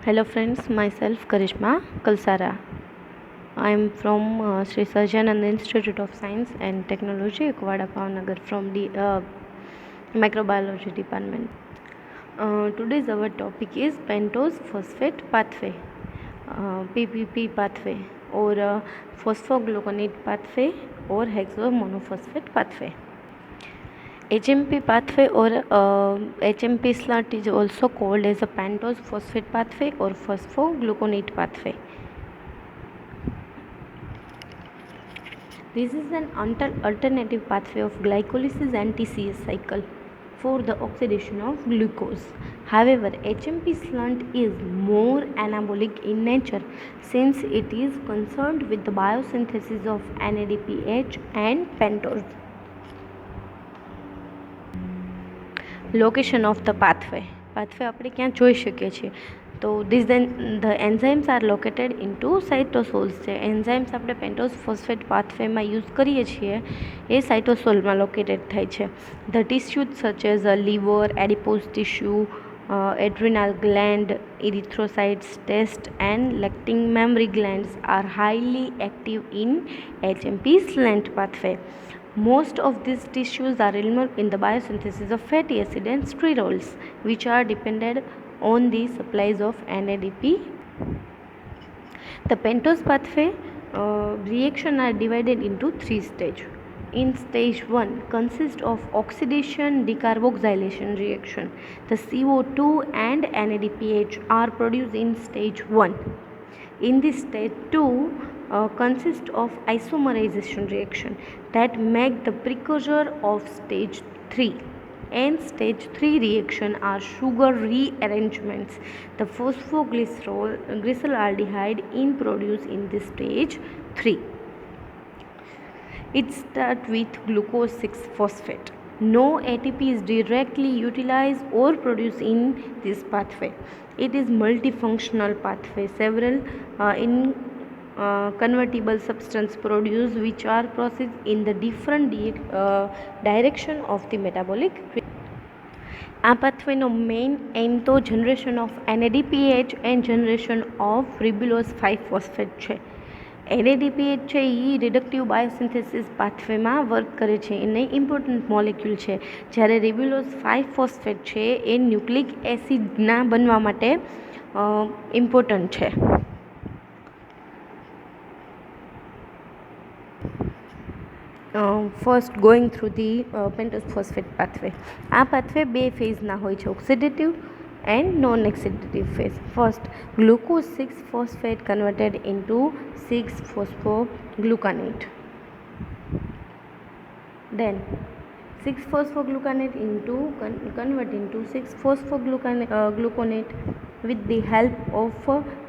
Hello friends, myself Karishma Kalsara. I am from Sri Sajanand Institute of Science and Technology, Kuwada Bhavnagar from the microbiology department. Today's our topic is pentose phosphate pathway, PPP pathway, or phosphogluconate pathway, or hexomonophosphate pathway. HMP pathway or HMP slant is also called as a pentose phosphate pathway or phosphogluconate pathway. This is an alternative pathway of glycolysis and TCS cycle for the oxidation of glucose. However, HMP slant is more anabolic in nature since it is concerned with the biosynthesis of NADPH and pentose. Location of the pathway આપણે ક્યાં જોઈ શકીએ છીએ તો the enzymes are located into cytosols છે enzymes આપણે pentose phosphate પાથવેમાં use કરીએ છીએ એ સાઇટોસોલમાં લોકેટેડ થાય છે. The tissues such as liver, adipose tissue, adrenal gland, erythrocytes, test and lacting mammary glands are highly active in HMP slant pathway. Most of these tissues are involved in the biosynthesis of fatty acid and sterols, which are dependent on the supplies of NADP. The pentose pathway reaction are divided into three stages. In stage 1 consists of oxidation decarboxylation reaction. The CO2 and NADPH are produced in stage 1. In this stage 2 consists of isomerization reaction that make the precursor of stage 3. And stage 3 reaction are sugar rearrangements. The phosphoglyceraldehyde is produced in this stage 3. It starts with glucose 6-phosphate. No ATP is directly utilized or produced in this pathway. It is multifunctional pathway. Several convertible substance produced which are processed in the different direction of the metabolic. આ પાથવેનો main aim તો generation of NADPH and generation of ribulose 5-ફોસ્ફેટ છે. NADPH છે એ રિડક્ટિવ બાયોસિન્થેસિસ પાથવેમાં work કરે છે, એને important molecule છે, જ્યારે રિબ્યુલોઝ 5-ફોસ્ફેટ છે એ ન્યુક્લિક એસિડના બનવા માટે ઇમ્પોર્ટન્ટ છે. First going through the pentose phosphate pathway. આ પાથવે બે ફેઝના હોય છે, oxidative and non-oxidative phase. First, glucose 6-phosphate converted into 6-phosphogluconate. Then 6-phosphogluconate convert into 6-phosphogluconate with the help of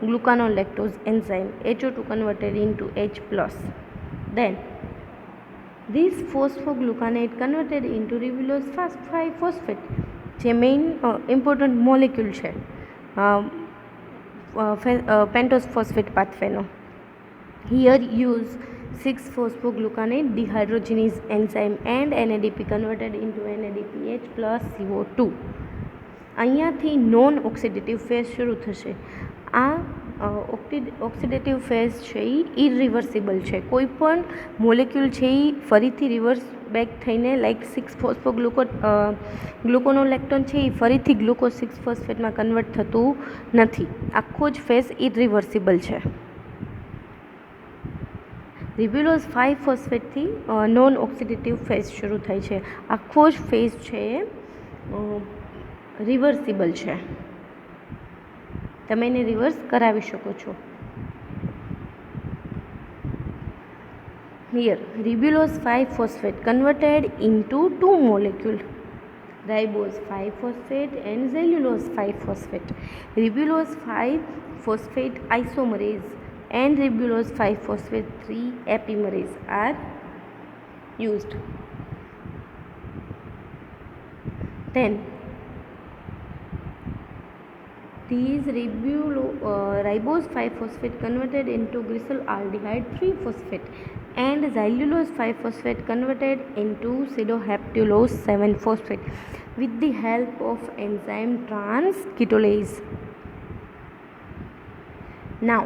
glucanolactose enzyme. HO2 converted into H+. Then this phosphogluconate converted into ribulose 5-phosphate, જે main important molecule છે pentose phosphate પાથવેનો. Here use 6-phosphogluconate dehydrogenase enzyme and NADP converted into NADPH plus CO2. અહીંયાથી non oxidative phase શરૂ થશે. આ oxidative phase છે એ irreversible છે. કોઈ પણ મોલેક્યુલ છે એ ફરીથી રિવર્સ બેક થઈને લાઈક 6-phosphogluconolactone છે એ ફરીથી ગ્લુકોઝ 6-ફોસ્ફેટમાં કન્વર્ટ થતું નથી. આખો જ ફેઝ ઇરિવર્સિબલ છે. રિબ્યુલોઝ 5-ફોસ્ફેટથી નોન ઓક્સિડેટિવ ફેઝ શરૂ થાય છે. આખો જ ફેઝ છે રિવર્સિબલ છે, તમે એને રિવર્સ કરાવી શકો છો. Here, ribulose 5-phosphate converted into two molecules, ribose 5-phosphate and cellulose 5-phosphate. Ribulose 5-phosphate isomerase and ribulose 5-phosphate 3 epimerase are used. Then these ribose 5-phosphate converted into glyceraldehyde 3-phosphate and xylulose 5-phosphate converted into pseudoheptulose 7-phosphate with the help of enzyme transketolase. Now,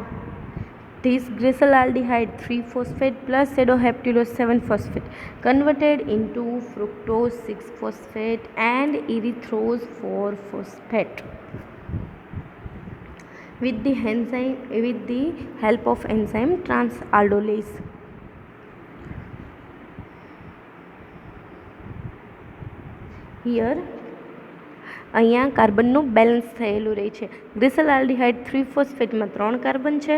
this glyceraldehyde 3-phosphate plus pseudoheptulose 7-phosphate converted into fructose 6-phosphate and erythrose 4-phosphate with the help of enzyme transaldolase. Here અહીંયા કાર્બનનું balance થયેલું રહે છે. ગ્લિસરઆલ્ડીહાઇડ 3-ફોસ્ફેટમાં 3 carbon છે,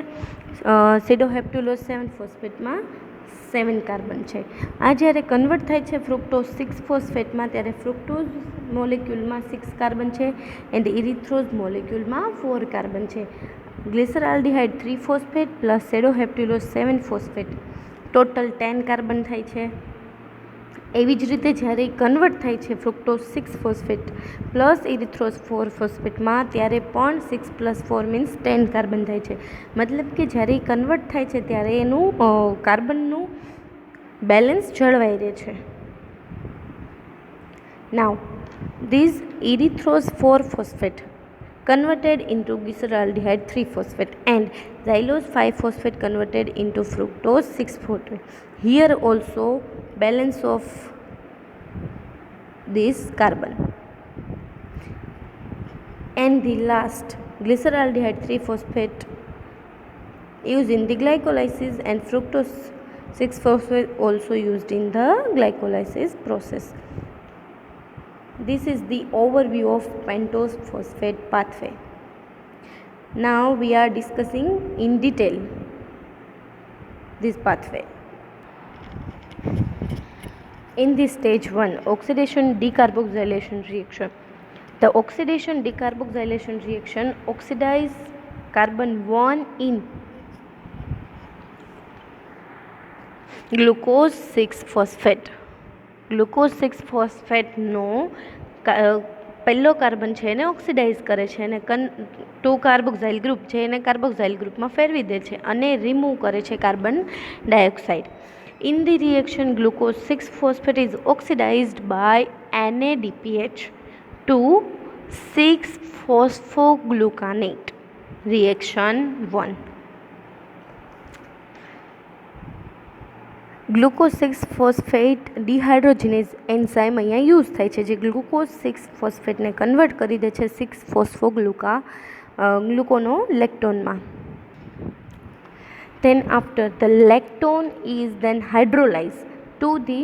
સિડોહેપ્ટુલોઝ 7-ફોસ્ફેટમાં 7 carbon છે. આ જ્યારે convert થાય છે ફ્રુક્ટોઝ 6-ફોસ્ફેટમાં ત્યારે ફ્રુક્ટોઝ મોલેક્યુલમાં 6 કાર્બન છે એન્ડ ઇરિથ્રોઝ મોલેક્યુલમાં 4 કાર્બન છે. ગ્લિસરઆલ્ડીહાઇડ 3-ફોસ્ફેટ પ્લસ સિડોહેપ્ટુલોઝ 7-ફોસ્ફેટ ટોટલ 10 કાર્બન થાય છે. એવી જ રીતે જ્યારે કન્વર્ટ થાય છે ફ્રુક્ટોઝ 6-ફોસ્ફેટ પ્લસ ઇરિથ્રોઝ 4-ફોસ્ફેટમાં ત્યારે પણ 6 + 4 મીન્સ 10 કાર્બન થાય છે. મતલબ કે જ્યારે કન્વર્ટ થાય છે ત્યારે એનું કાર્બનનું બેલેન્સ જળવાઈ રહે છે. નાવ this ઇરિથ્રોઝ 4-phosphate converted into glyceraldehyde 3-phosphate and xylose 5-phosphate converted into fructose 6-phosphate. Here also balance of this carbon. And the last glyceraldehyde 3-phosphate used in the glycolysis and fructose 6-phosphate also used in the glycolysis process. This is the overview of pentose phosphate pathway. Now we are discussing in detail this pathway. In this stage 1, oxidation decarboxylation reaction. The oxidation decarboxylation reaction oxidize carbon 1 in glucose 6-phosphate. Glucose 6-ફોસ્ફેટનો પહેલો carbon છે એને oxidise કરે છે અને 2 કાર્બોક્સાઇલ group છે એને કાર્બોક્સાઇલ ગ્રુપમાં ફેરવી દે છે અને રિમૂવ કરે છે carbon dioxide. In the reaction, glucose 6-phosphate is oxidized by NADPH to 6-phosphoglucanate. Reaction 1. Glucose 6-ફોસ્ફેટ ડિહાઇડ્રોજિનેઝ એન્ઝાઇમ અહીંયા યુઝ થાય છે જે ગ્લુકોઝ 6-ફોસ્ફેટને કન્વર્ટ કરી દે છે 6-ફોસ્ફોગ્લુકોનોલેક્ટોનમાં. Then after the lactone is then hydrolyzed to the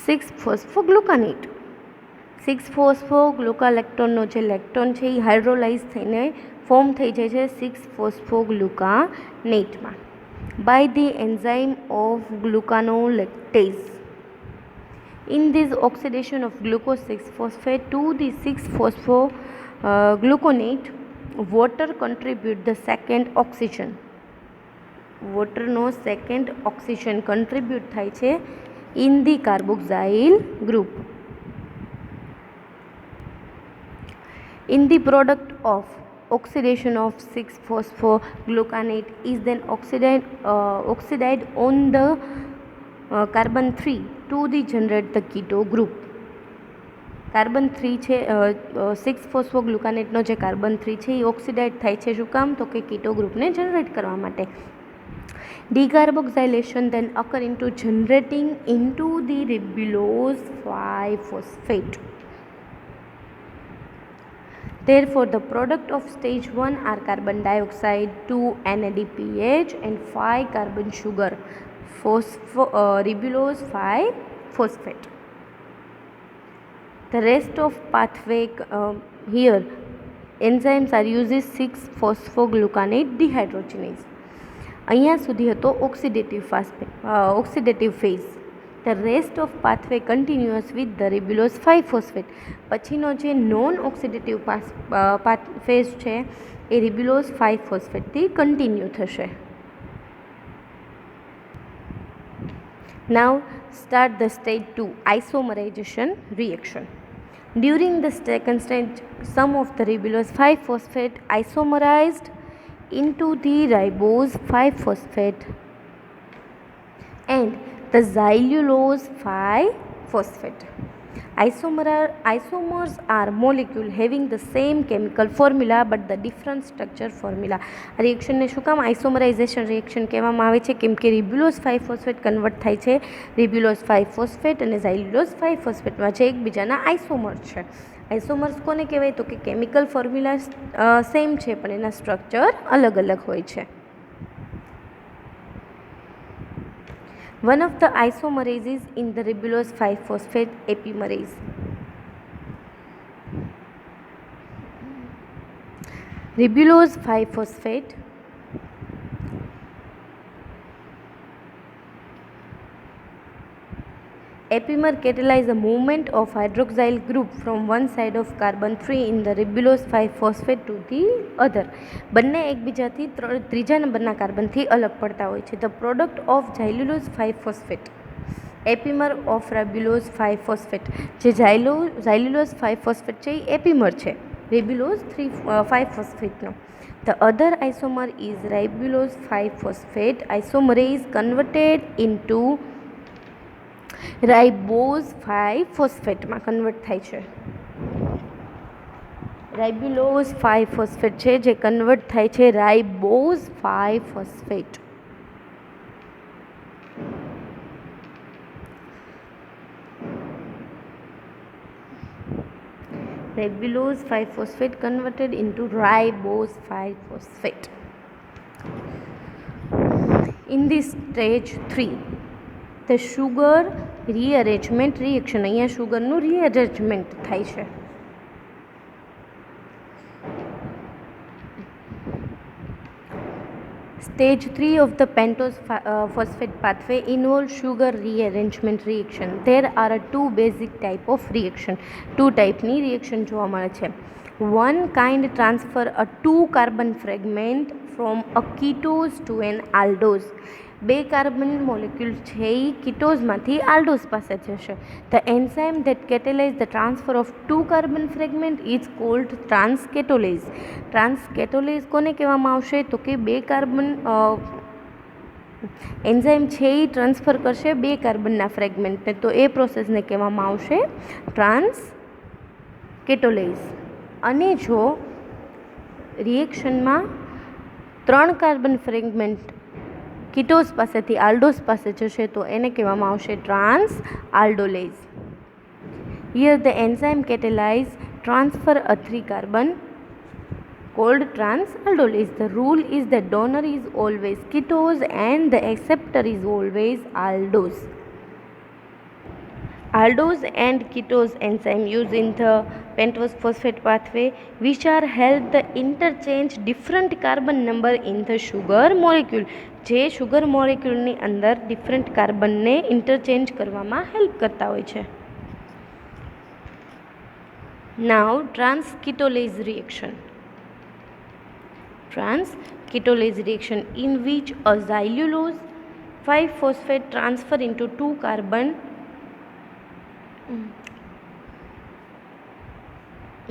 6-phosphoglucanate. 6-phosphoglucanolactoneનો જે લેક્ટોન છે એ હાઇડ્રોલાઇઝ થઈને ફોર્મ થઈ જાય છે 6-phosphoglucanate by the enzyme of glucanolactase. In this oxidation of glucose 6-phosphate to the 6-phosphogluconate, water contribute the second oxygen. વોટરનો second oxygen contribute થાય છે in the carboxyl group. In the product of oxidation of 6-phosphoglucanate is then oxidized on the carbon 3 to the generate the keto group. Carbon 3 છે 6-phosphoglucanateનો જે carbon 3 છે એ oxidise થાય છે શું કામ તો કે કીટો ગ્રુપને જનરેટ કરવા માટે. Decarboxylation then occur into generating into the ribulose 5-phosphate. Therefore, the product of stage 1 are carbon dioxide, 2 NADPH and 5 carbon sugar, ribulose 5-phosphate. The rest of pathway here enzymes are uses 6-phosphoglucanate dehydrogenase. અહીંયા સુધી હતો oxidative phase. The rest of pathway continuous with the ribulose 5-phosphate. પછીનો જે non oxidative phase છે એ ribulose 5-phosphate continue થશે. Now start the stage 2 isomerization reaction. During the second stage, some of the ribulose 5-phosphate isomerized into the ribose 5-phosphate and the xylulose 5-phosphate. Isomers are molecule having the same chemical formula but the different structure formula. આ રિએક્શનને શું કામ આઇસોમરાઇઝેશન reaction કહેવામાં આવે છે? કેમ કે ribulose 5 phosphate convert થાય છે રિબ્યુલોઝ 5 ફોસ્ફેટ અને ઝાયલ્યુલોઝ 5 ફોસ્ફેટમાં, જે એકબીજાના આઇસોમર છે. આઇસોમર્સ કોને કહેવાય? તો કે કેમિકલ ફોર્મ્યુલા સેમ છે પણ એના સ્ટ્રક્ચર અલગ અલગ હોય છે. One of the isomerases in the ribulose 5-phosphate epimerase. Ribulose 5-phosphate epimer catalyze the movement of hydroxyl group from one side of carbon 3 in the ribulose 5-phosphate to the other. બંને એકબીજાથી ત્રીજા નંબરના કાર્બનથી અલગ પડતા હોય છે. The product of xylulose 5-phosphate epimer of ribulose 5-phosphate, જે xylulose 5-phosphate છે એ એપિમર છે રિબ્યુલોઝ 5-phosphate નો. The other isomer is ribulose 5-phosphate isomerase converted into ribose 5-phosphate માં કન્વર્ટ થાય છે. રાઇબ્યુલોઝ 5-phosphate છે જે કન્વર્ટ થાય છે રાઇબોઝ 5-phosphate. Ribulose 5-phosphate converted into ribose 5-phosphate. In this stage 3, the sugar rearrangement reaction, અહીંયા સુગરનું રીઅરેન્જમેન્ટ થાય છે. Stage 3 of the pentose phosphate pathway involves sugar rearrangement reaction. There are two basic type of reaction. Two type ની reaction જોવા મળે છે. One kind transfer a 2 carbon fragment from a ketose to an aldose. 2 carbon molecule છે એ કીટોઝમાંથી આલ્ડોઝ પાસે જશે. The enzyme that catalyzes the transfer of 2 carbon fragment is called transcatolase. Transcatolase કોને કહેવામાં આવશે? તો કે 2 કાર્બન એન્ઝાઇમ છે એ ટ્રાન્સફર કરશે 2 કાર્બનના ફ્રેગમેન્ટને, તો એ પ્રોસેસને કહેવામાં આવશે ટ્રાન્સકેટોલેઝ. અને જો રિએક્શનમાં 3 કાર્બન ફ્રેગમેન્ટ કીટોઝ પાસેથી આલ્ડોઝ પાસે જશે તો એને કહેવામાં આવશે transaldolase. Here the enzyme catalyze transfer a 3 carbon called trans aldolase. The rule is the donor is always ketose and the acceptor is always aldose. Aldose and ketose enzyme used in the pentose phosphate pathway which are help the interchange different carbon number in the sugar molecule, જે sugar મોલેક્યુલની અંદર different કાર્બનને interchange કરવામાં help કરતા હોય છે. નાઉ ટ્રાન્સકીટોલેઝ reaction. Transcatolase reaction in which a xylulose 5-phosphate transfer into 2 carbon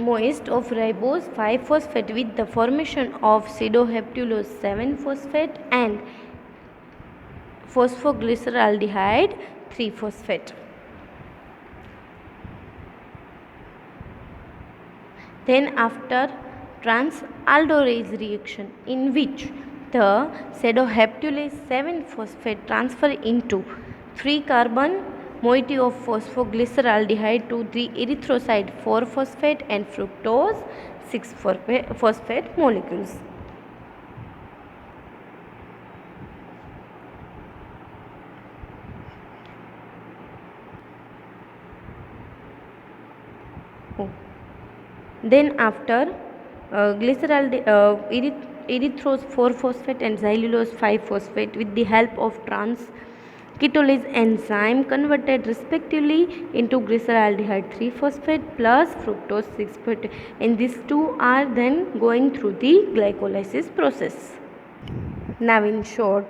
moist of ribose 5-phosphate with the formation of pseudoheptulose 7-phosphate and phosphoglyceraldehyde 3-phosphate. Then after trans-aldolase reaction in which the pseudoheptulase 7-phosphate transfer into 3 carbon moiety of phosphoglyceraldehyde to 3 erythrocyte 4-phosphate and fructose 6-phosphate molecules. Then after erythrose 4-phosphate and xylulose 5-phosphate with the help of transcatolase enzyme converted respectively into glyceraldehyde 3-phosphate plus fructose 6-phosphate, and these two are then going through the glycolysis process. Now in short,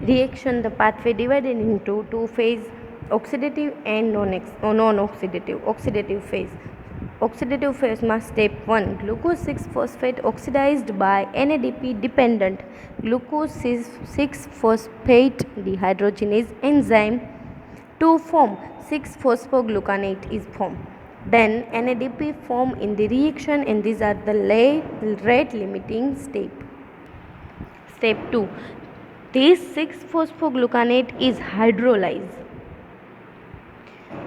reaction, the pathway divided into 2 phase, oxidative and non-oxidative. Oxidative phase. Oxidative phase માં step 1 glucose 6-phosphate oxidized by NADP dependent glucose 6-phosphate dehydrogenase enzyme To form 6-phosphogluconate is formed. Then NADP form in the reaction, and these are the rate limiting step. Step 2. This 6-phosphogluconate is hydrolyzed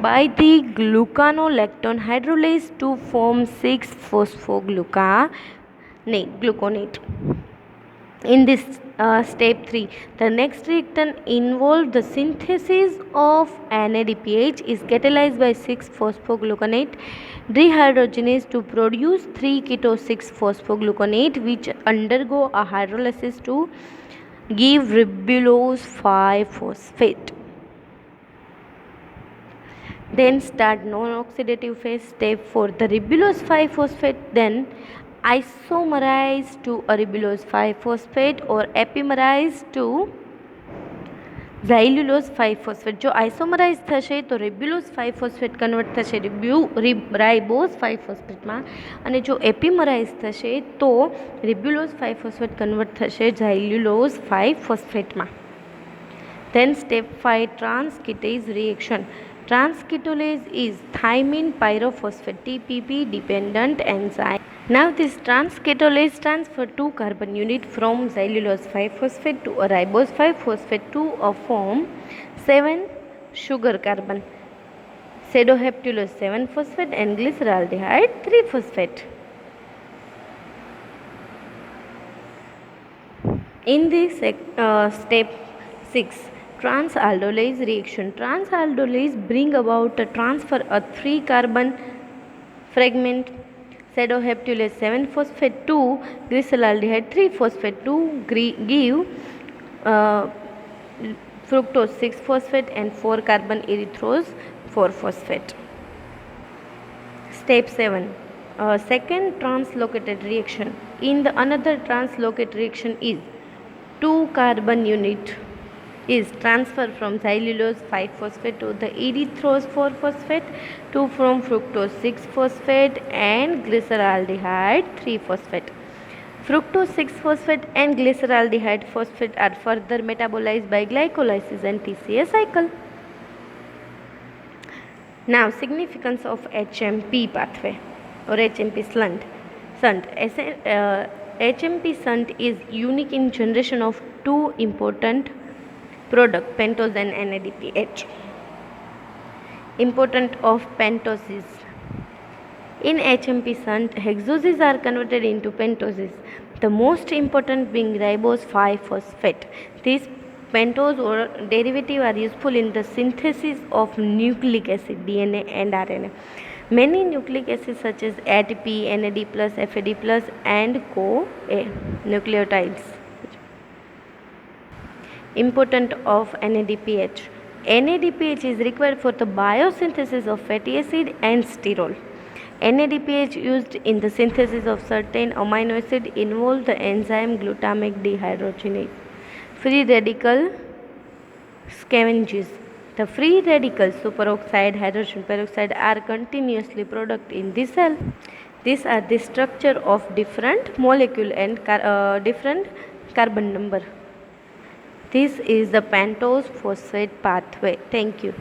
by the glucanolactone hydrolase to form 6-phosphogluconate. In this step 3, the next reactant involved the synthesis of NADPH is catalyzed by 6-phosphogluconate dehydrogenase to produce 3-keto-6-phosphogluconate, which undergo a hydrolysis to give ribulose 5-phosphate. Then start non-oxidative phase. Step 4, the ribulose 5-phosphate then isomerized to a ribulose 5-phosphate or epimerized to ઝાઇલ્યુલોઝ 5-ફોસ્ફેટ. જો આઇસોમરાઇઝ થશે તો ribulose 5-ફોસ્ફેટ convert થશે રાઇબોઝ 5-ફોસ્ફેટમાં, અને જો એપિમરાઇઝ થશે તો ribulose 5-ફોસ્ફેટ convert થશે ઝાઇલ્યુલોઝ 5-ફોસ્ફેટમાં. Then step 5, transketase reaction. Transketolase is thymine pyrophosphate TPP dependent enzyme. Now this transketolase transfer 2 carbon unit from xylulose 5-phosphate to a ribose 5-phosphate to a form 7 sugar carbon, pseudoheptulose 7-phosphate and glyceraldehyde 3-phosphate. In this step 6, transaldolase reaction. Transaldolase bring about a transfer of 3 carbon fragment pseudoheptulase 7-phosphate to glyceraldehyde 3-phosphate to give fructose 6-phosphate and 4 carbon erythrose 4-phosphate. Step 7, second translocated reaction. In the another translocated reaction is 2 carbon unit is transferred from xylulose 5-phosphate to the erythrose 4-phosphate to from fructose 6-phosphate and glyceraldehyde 3-phosphate. Fructose 6-phosphate and glyceraldehyde phosphate are further metabolized by glycolysis and TCA cycle. Now significance of HMP pathway or HMP shunt. HMP shunt is unique in generation of 2 important product, pentose and NADPH. Importance of pentosis. In HMP shunt, hexoses are converted into pentoses, the most important being ribose 5-phosphate. These pentose or derivative are useful in the synthesis of nucleic acid, DNA and RNA. Many nucleic acids such as ATP, NAD+, FAD+, and CoA nucleotides. Importance of NADPH. NADPH is required for the biosynthesis of fatty acid and sterol. NADPH used in the synthesis of certain amino acid involve the enzyme glutamic dehydrogenase. Free radical scavenges. The free radicals superoxide, hydrogen peroxide are continuously produced in the cell. These are the structure of different molecule and different carbon number. This is the pentose phosphate pathway. Thank you.